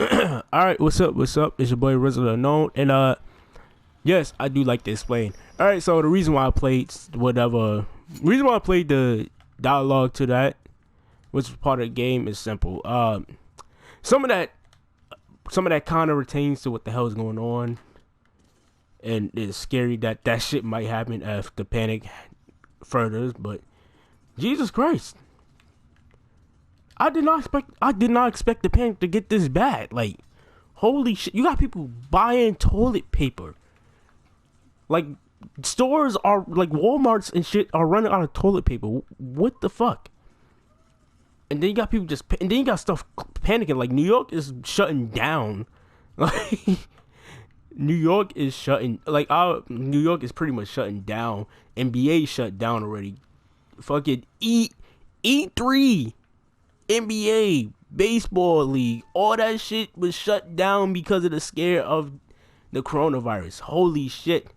Alright, what's up? What's up? It's your boy RIZZOTALKS, and yes, I do like to explain. Alright, so the reason why I played the dialogue to that, which was part of the game, is simple. Some of that kind of retains to what the hell is going on, and it's scary that that shit might happen if the panic furthers. But Jesus Christ, I did not expect the panic to get this bad. Like, holy shit, you got people buying toilet paper. Like, stores are, like, Walmarts and shit are running out of toilet paper. What the fuck? And then you got people and then you got stuff panicking. Like, New York is shutting down. Like, New York is New York is pretty much shutting down. NBA shut down already. Fucking E3, NBA, baseball league, all that shit was shut down because of the scare of the coronavirus. Holy shit.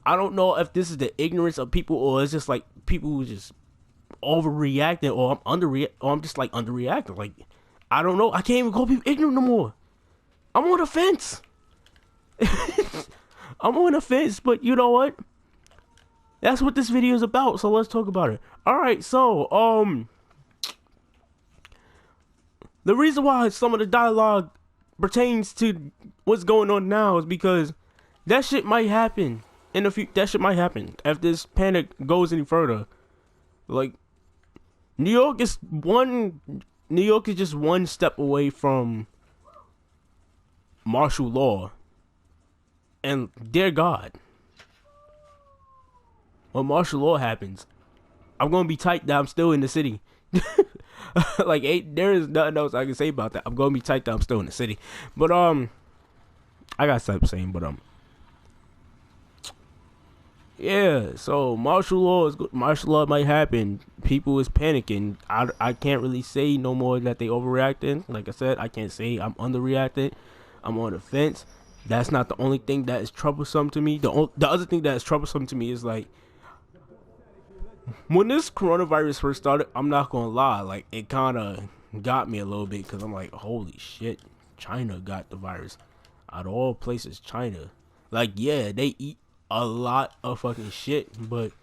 I don't know if this is the ignorance of people, or it's just like people who just overreacting, or I'm just like underreacting. Like, I don't know. I can't even call people ignorant no more. I'm on the fence. I'm on the fence, but you know what? That's what this video is about. So let's talk about it. All right. So the reason why some of the dialogue pertains to what's going on now is because that shit might happen in the future. That shit might happen if this panic goes any further. Like, New York is just one step away from martial law. And dear God, when martial law happens, I'm gonna be tight that I'm still in the city. Like, there is nothing else I can say about that. I'm gonna be tight that I'm still in the city. But I gotta stop saying. But yeah. So martial law might happen. People is panicking. I can't really say no more that they overreacting. Like I said, I can't say I'm underreacting. I'm on the fence. That's not the only thing that is troublesome to me. The other thing that is troublesome to me is, like, when this coronavirus first started, I'm not gonna lie, like, it kind of got me a little bit, because I'm like, holy shit, China got the virus. Out of all places, China. Like, yeah, they eat a lot of fucking shit, but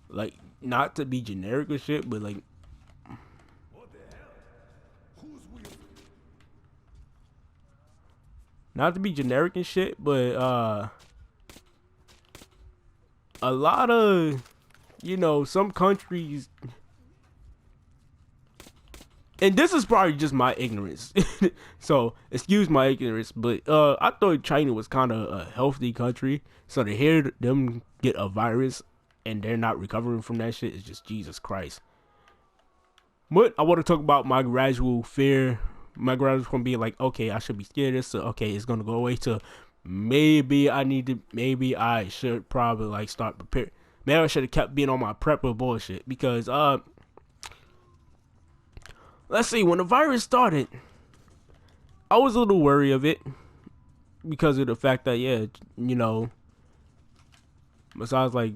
like, not to be generic or shit, but like, not to be generic and shit, but a lot of, some countries, and this is probably just my ignorance, so excuse my ignorance, but I thought China was kind of a healthy country, so to hear them get a virus and they're not recovering from that shit is just Jesus Christ. But I want to talk about my gradual fear, from being like, okay, I should be scared of this, so okay, it's gonna go away, to maybe I should probably, like, start preparing. Maybe I should have kept being on my prepper bullshit, because let's see, when the virus started, I was a little worried of it because of the fact that, yeah, besides, like,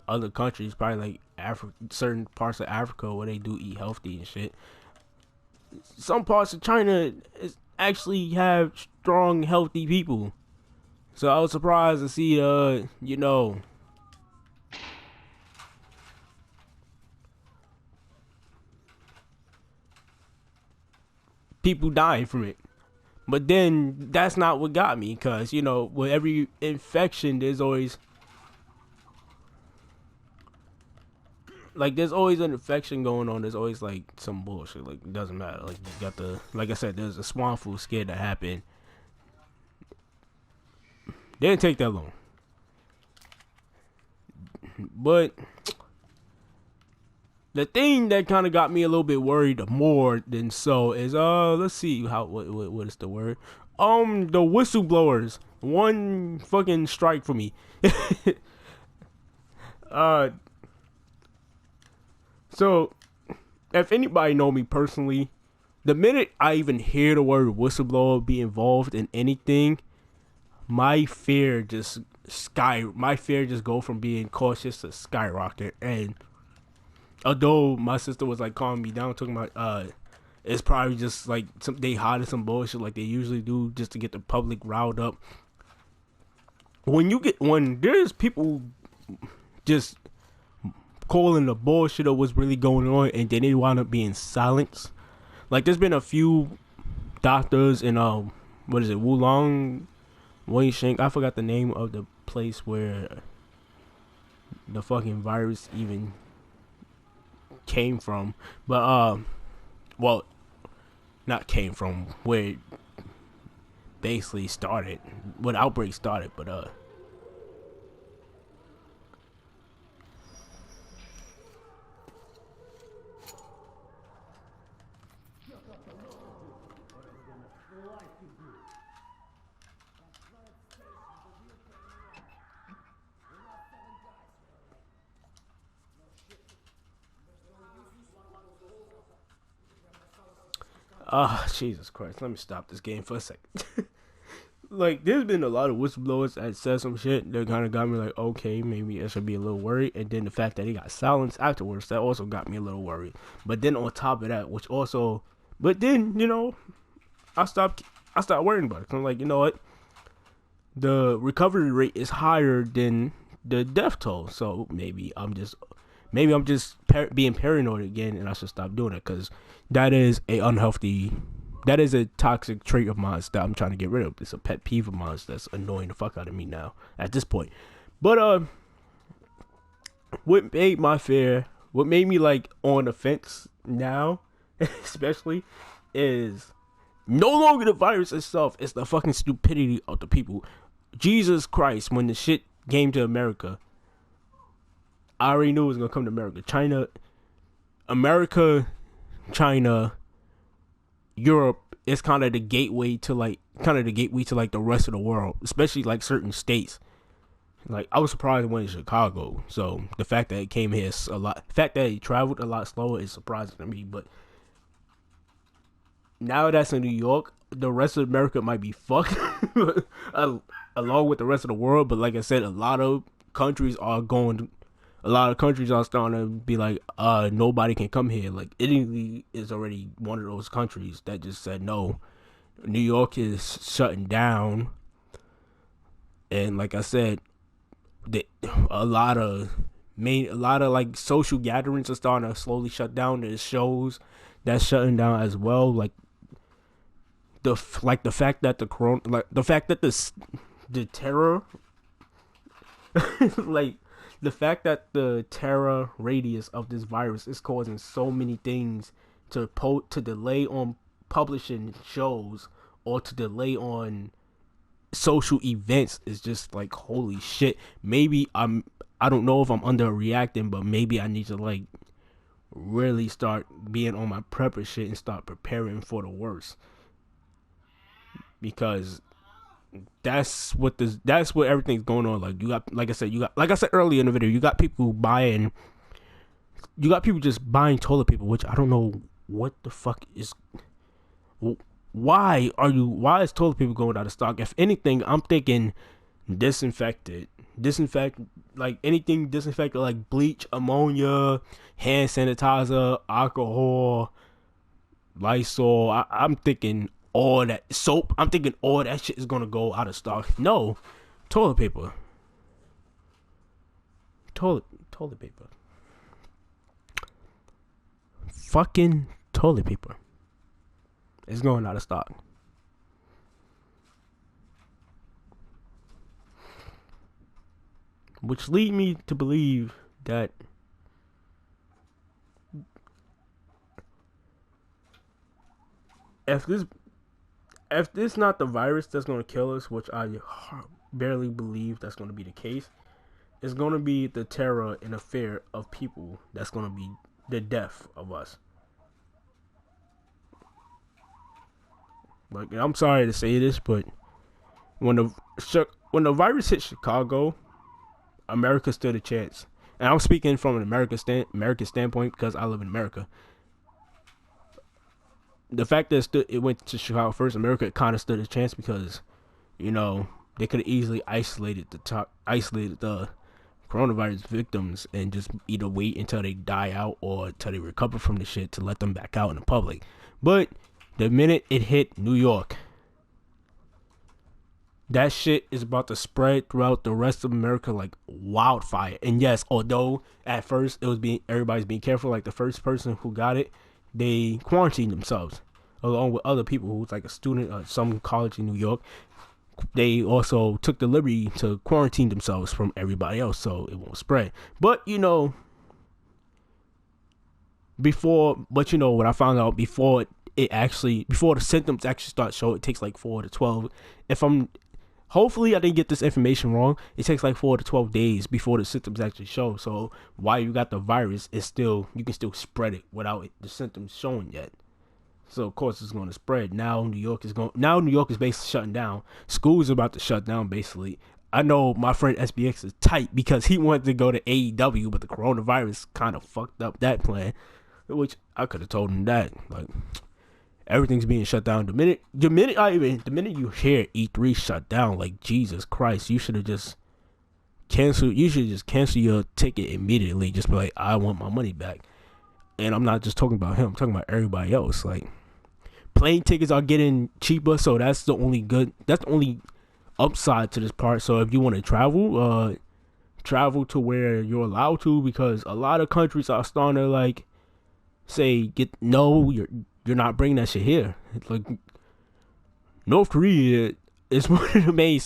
other countries, probably like certain parts of Africa where they do eat healthy and shit, some parts of China actually have strong, healthy people. So I was surprised to see, people dying from it. But then that's not what got me, because, with every infection, there's always an infection going on. There's always, like, some bullshit. Like, it doesn't matter. Like, you got like I said, there's a swine flu scare that happened. Didn't take that long. But the thing that kind of got me a little bit worried more than so is, let's see, what is the word? The whistleblowers. One fucking strike for me. So, if anybody know me personally, the minute I even hear the word whistleblower be involved in anything, my fear just go from being cautious to skyrocket. And although my sister was like calming me down, talking about it's probably just like they hiding some bullshit like they usually do just to get the public riled up. When there's people just calling the bullshit of what's really going on, and then they wind up being silenced. Like there's been a few doctors in what is it, Wulong, Weisheng, I forgot the name of the place where the fucking virus even came from, but well, not came from, where it basically started, when the outbreak started, but Jesus Christ, let me stop this game for a second. Like, there's been a lot of whistleblowers that said some shit that kind of got me like, okay, maybe I should be a little worried. And then the fact that he got silenced afterwards, that also got me a little worried. But then on top of that, but then, you know, I stopped worrying about it. I'm like, you know what? The recovery rate is higher than the death toll. So maybe I'm just being paranoid again, and I should stop doing it, because that is a toxic trait of mine that I'm trying to get rid of. It's a pet peeve of mine that's annoying the fuck out of me now at this point. But what made me like on the fence now, especially, is no longer the virus itself. It's the fucking stupidity of the people. Jesus Christ, when the shit came to America, I already knew it was gonna come to America. China, Europe is kind of the gateway to like the rest of the world, especially like certain states. Like, I was surprised it went to Chicago. So the fact that it came here the fact that it traveled a lot slower is surprising to me. But now that's in New York, the rest of America might be fucked along with the rest of the world. But like I said, a lot of countries are starting to be like, nobody can come here. Like, Italy is already one of those countries that just said no. New York is shutting down, and like I said, a lot of like social gatherings are starting to slowly shut down. There's shows that's shutting down as well. Like the fact that the terror, like the fact that the terror radius of this virus is causing so many things to delay on publishing shows or to delay on social events is just like, holy shit. Maybe I don't know if I'm underreacting, but maybe I need to like really start being on my prepper shit and start preparing for the worst, because that's what everything's going on. Like, like I said earlier in the video, you got people just buying toilet paper, which I don't know what the fuck is. Why is toilet paper going out of stock? If anything, I'm thinking disinfect, like anything disinfected, like bleach, ammonia, hand sanitizer, alcohol, Lysol. I'm thinking all that soap. I'm thinking all that shit is gonna go out of stock. No, toilet paper. Toilet paper. Fucking toilet paper. It's going out of stock. Which lead me to believe that if this not the virus that's going to kill us, which I barely believe that's going to be the case, it's going to be the terror and the fear of people that's going to be the death of us. Like, I'm sorry to say this, but when the virus hit Chicago, America stood a chance. And I'm speaking from an American standpoint because I live in America. The fact that it went to Chicago first, America kind of stood a chance because, you know, they could have easily isolated the coronavirus victims and just either wait until they die out or until they recover from the shit to let them back out in the public. But the minute it hit New York, that shit is about to spread throughout the rest of America like wildfire. And yes, although at first everybody's being careful, like the first person who got it, they quarantined themselves along with other people who was like a student at some college in New York. They also took the liberty to quarantine themselves from everybody else so it won't spread. But what I found out before the symptoms actually start showing, it takes like 4 to 12. Hopefully I didn't get this information wrong. It takes like 4 to 12 days before the symptoms actually show. So while you got the virus, you can still spread it without the symptoms showing yet. So of course it's going to spread. Now New York is basically shutting down. School's about to shut down basically. I know my friend SBX is tight because he wanted to go to AEW, but the coronavirus kind of fucked up that plan, which I could have told him that. Like, everything's being shut down. The minute you hear E3 shut down, like, Jesus Christ, you should just cancel your ticket immediately. Just be like, I want my money back. And I'm not just talking about him, I'm talking about everybody else. Like, plane tickets are getting cheaper, so that's the only upside to this part. So if you want to travel to where you're allowed to, because a lot of countries are starting to like say, you're not bringing that shit here. It's like North Korea is one of the main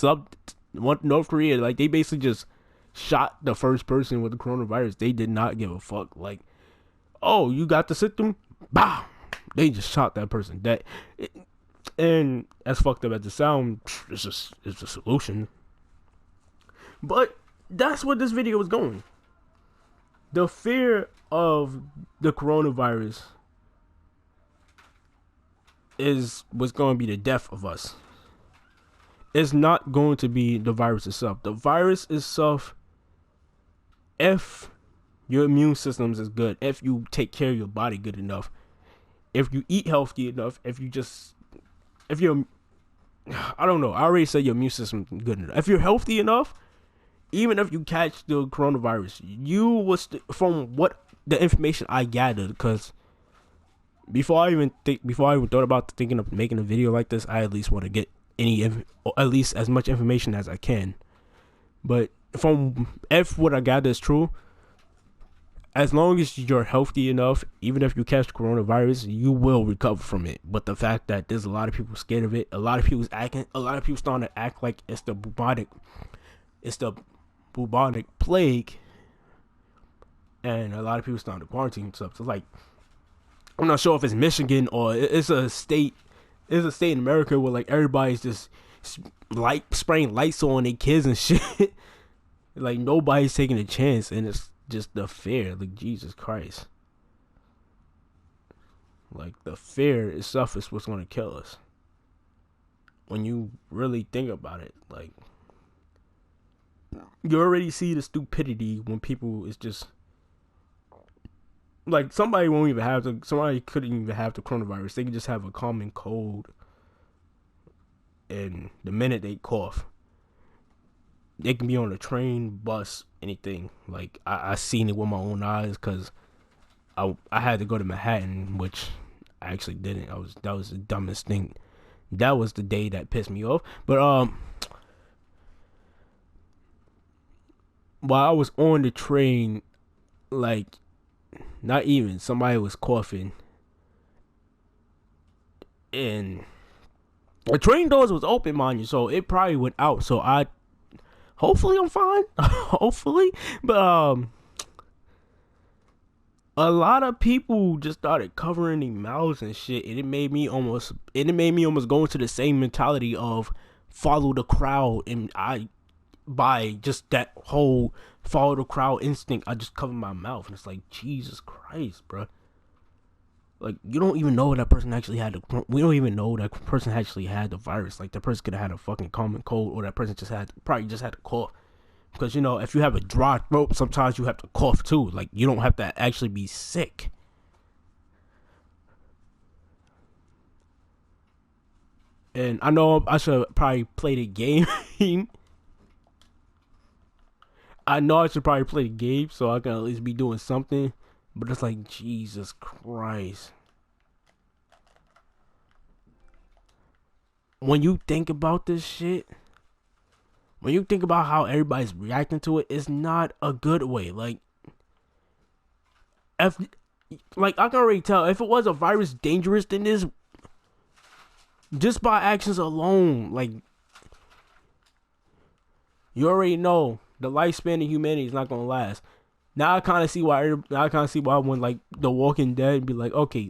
North Korea, like, they basically just shot the first person with the coronavirus. They did not give a fuck. Like, oh, you got the symptom? Bah! They just shot that person. And as fucked up as it sounds, it's a solution. But that's what this video was going. The fear of the coronavirus was going to be the death of us. It's not going to be the virus itself. The virus itself, if your immune system is good, if you take care of your body good enough, if you eat healthy enough, I don't know, I already said your immune system is good enough. If you're healthy enough, even if you catch the coronavirus, from what the information I gathered, because before I even thought about thinking of making a video like this, I at least want to get at least as much information as I can. But if what I gather is true, as long as you're healthy enough, even if you catch coronavirus, you will recover from it. But the fact that there's a lot of people scared of it, a lot of people starting to act like it's the bubonic plague, and a lot of people starting to quarantine and stuff. So like, I'm not sure if it's Michigan or it's a state in America where like everybody's just spraying lights on their kids and shit. Like, nobody's taking a chance, and it's just the fear. Like, Jesus Christ. Like, the fear itself is what's going to kill us. When you really think about it, like, you already see the stupidity when people is just like, somebody couldn't even have the coronavirus. They could just have a common cold, and the minute they cough, they can be on a train, bus, anything. Like, I seen it with my own eyes, because I had to go to Manhattan, which I actually didn't. That was the dumbest thing. That was the day that pissed me off. But while I was on the train, like, not even, somebody was coughing, and the train doors was open, mind you, so it probably went out. So hopefully I'm fine. Hopefully. But a lot of people just started covering their mouths and shit, and it made me almost go into the same mentality of follow the crowd, and by just that whole follow the crowd instinct, I just covered my mouth, and it's like, Jesus Christ, bro. Like, you don't even know that person actually we don't even know that person actually had the virus. Like, that person could have had a fucking common cold, or that person probably just had a cough. Because, if you have a dry throat, sometimes you have to cough too. Like, you don't have to actually be sick. And I know I should probably play the game. I know I should probably play the game so I can at least be doing something. But it's like, Jesus Christ. When you think about this shit, when you think about how everybody's reacting to it, it's not a good way. Like I can already tell, if it was a virus dangerous than this, just by actions alone, like, you already know the lifespan of humanity is not gonna last. Now I kind of see why. When like The Walking Dead be like, okay,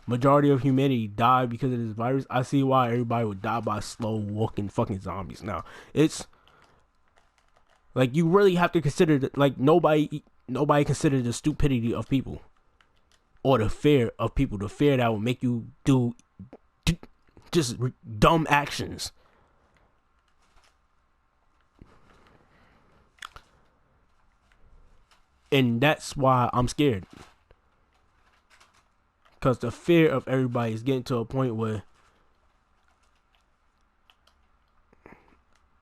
majority of humanity died because of this virus. I see why everybody would die by slow walking fucking zombies. Now it's like, you really have to consider that, like, nobody considers the stupidity of people or the fear of people, the fear that will make you do just dumb actions. And that's why I'm scared. Because the fear of everybody is getting to a point where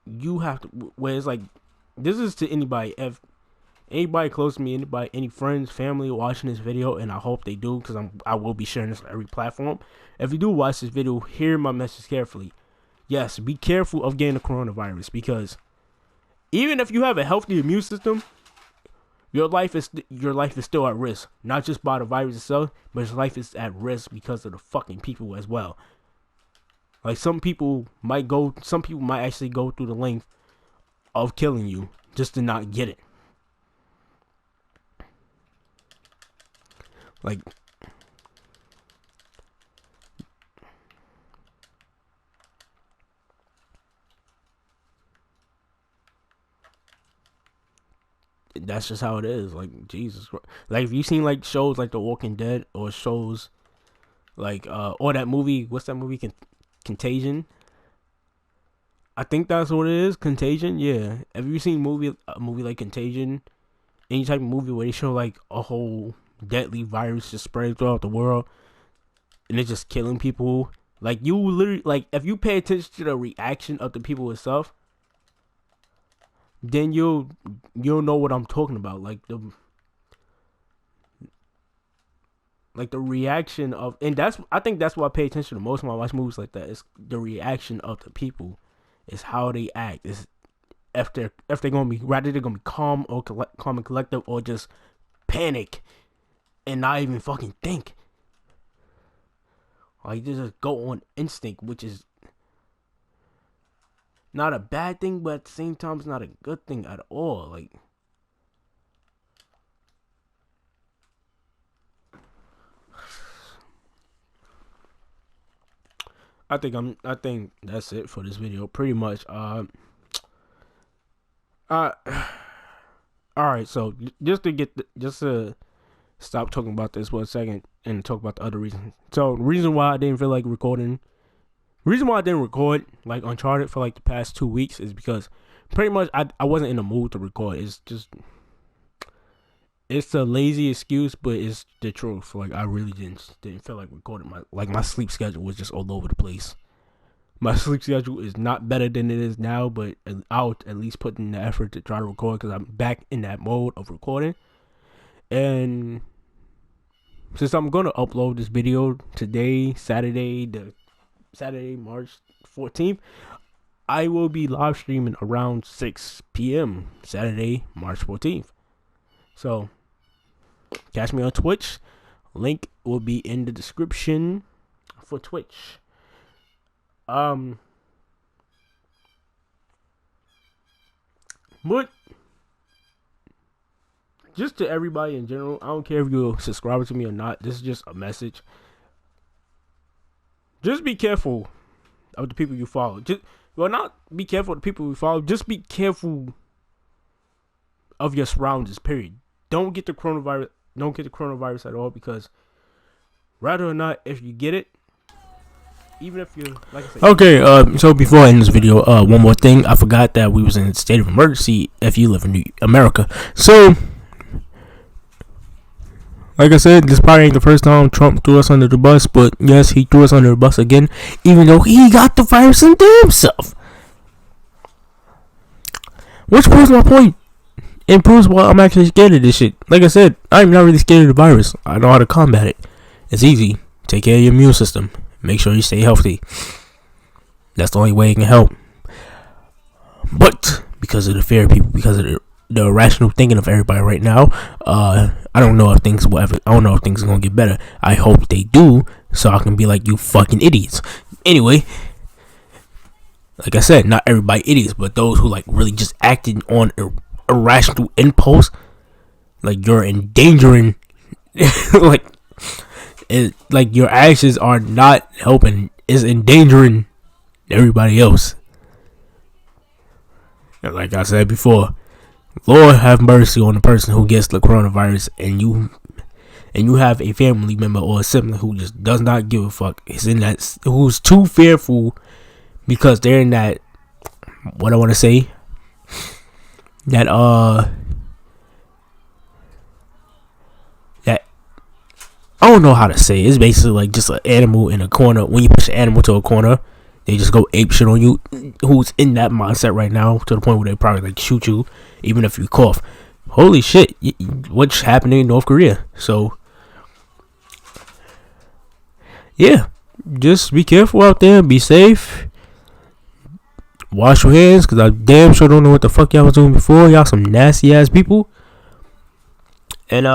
you have to, where it's like, this is to anybody. If anybody close to me, any friends, family watching this video, and I hope they do, because I will be sharing this on every platform. If you do watch this video, hear my message carefully. Yes, be careful of getting the coronavirus, because even if you have a healthy immune system, your life is still at risk. Not just by the virus itself, but your life is at risk because of the fucking people as well. Like, some people might actually go through the length of killing you just to not get it. Like, that's just how it is. Like, Jesus Christ. Like, if you seen like shows like The Walking Dead, or shows like or that movie, what's that movie, Contagion? I think that's what it is, Contagion. Yeah. Have you seen a movie like Contagion? Any type of movie where they show like a whole deadly virus just spread throughout the world and it's just killing people. Like, you literally, like, if you pay attention to the reaction of the people itself, then you'll know what I'm talking about. Like the reaction of, and I think that's why I pay attention to most when I watch movies like that. It's the reaction of the people, is how they act. Is if they're gonna be, rather they're gonna be calm and collective, or just panic and not even fucking think. Like, they just go on instinct, which is not a bad thing, but at the same time, it's not a good thing at all. Like, I think that's it for this video, pretty much. All right. So just to stop talking about this 1 second and talk about the other reasons. So the reason why I didn't feel like recording. The reason why I didn't record like Uncharted for like the past 2 weeks is because pretty much I wasn't in the mood to record. It's a lazy excuse, but it's the truth. Like, I really didn't feel like recording. My sleep schedule was just all over the place. My sleep schedule is not better than it is now, but I'll at least put in the effort to try to record, because I'm back in that mode of recording. And since I'm gonna upload this video today, Saturday, March 14th, I will be live streaming around 6 p.m. Saturday, March 14th. So catch me on Twitch. Link will be in the description for Twitch. But just to everybody in general, I don't care if you're a subscriber to me or not. This is just a message. Just be careful of the people you follow. Not be careful of the people you follow. Just be careful of your surroundings. Period. Don't get the coronavirus. Don't get the coronavirus at all, because rather or not, if you get it, even if you're, like I said. Okay. So before I end this video, one more thing. I forgot that we was in a state of emergency if you live in America. So, like I said, this probably ain't the first time Trump threw us under the bus, but yes, he threw us under the bus again, even though he got the virus into himself. Which proves my point. and proves why I'm actually scared of this shit. Like I said, I'm not really scared of the virus. I know how to combat it. It's easy. Take care of your immune system. Make sure you stay healthy. That's the only way it can help. But because of the fear of people, because of the irrational thinking of everybody right now, I don't know if things will ever. I don't know if things are gonna get better. I hope they do, so I can be like, you fucking idiots. Anyway, like I said, not everybody idiots, but those who like really just acting on irrational impulse, like you're endangering, like your actions are not helping. It's endangering everybody else. And like I said before, Lord have mercy on the person who gets the coronavirus, and you have a family member or a sibling who just does not give a fuck. Who's too fearful because they're in that, what I want to say, that I don't know how to say it. It's basically like just an animal in a corner. When you push an animal to a corner, they just go ape shit on you. Who's in that mindset right now to the point where they probably like shoot you even if you cough. Holy shit, what's happening in North Korea? So yeah, just be careful out there. Be safe. Wash your hands, because I damn sure don't know what the fuck y'all was doing before. Y'all some nasty ass people. And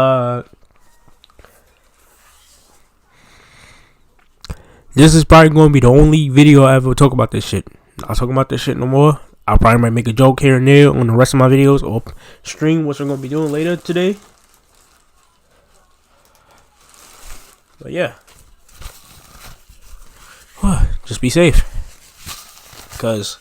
this is probably going to be the only video I ever talk about this shit. I'll talk about this shit no more. I probably might make a joke here and there on the rest of my videos, or stream, which I'm going to be doing later today. But yeah. Just be safe. Because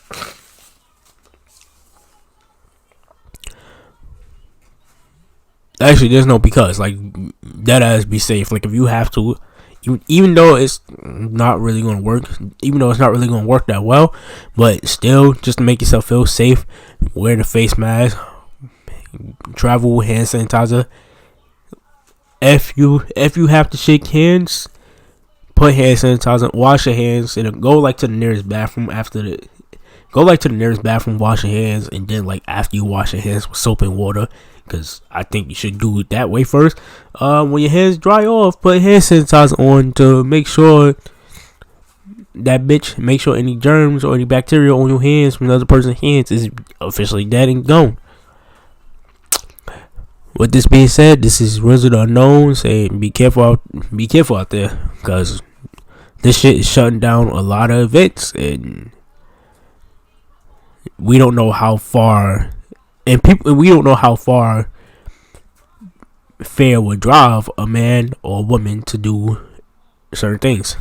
actually, there's no because. Like, that ass be safe. Like, if you have to, even though it's not really going to work, even though it's not really going to work that well, but still, just to make yourself feel safe, wear the face mask, travel with hand sanitizer. If you have to shake hands, put hand sanitizer, wash your hands, and go like to the nearest bathroom wash your hands, and then like after you wash your hands with soap and water, because I think you should do it that way first. When your hands dry off, put hand sanitizer on to make sure any germs or any bacteria on your hands from another person's hands is officially dead and gone. With this being said, this is RIZZO the Unknown saying be careful out there, because this shit is shutting down a lot of events, and we don't know how far, fear would drive a man or a woman to do certain things.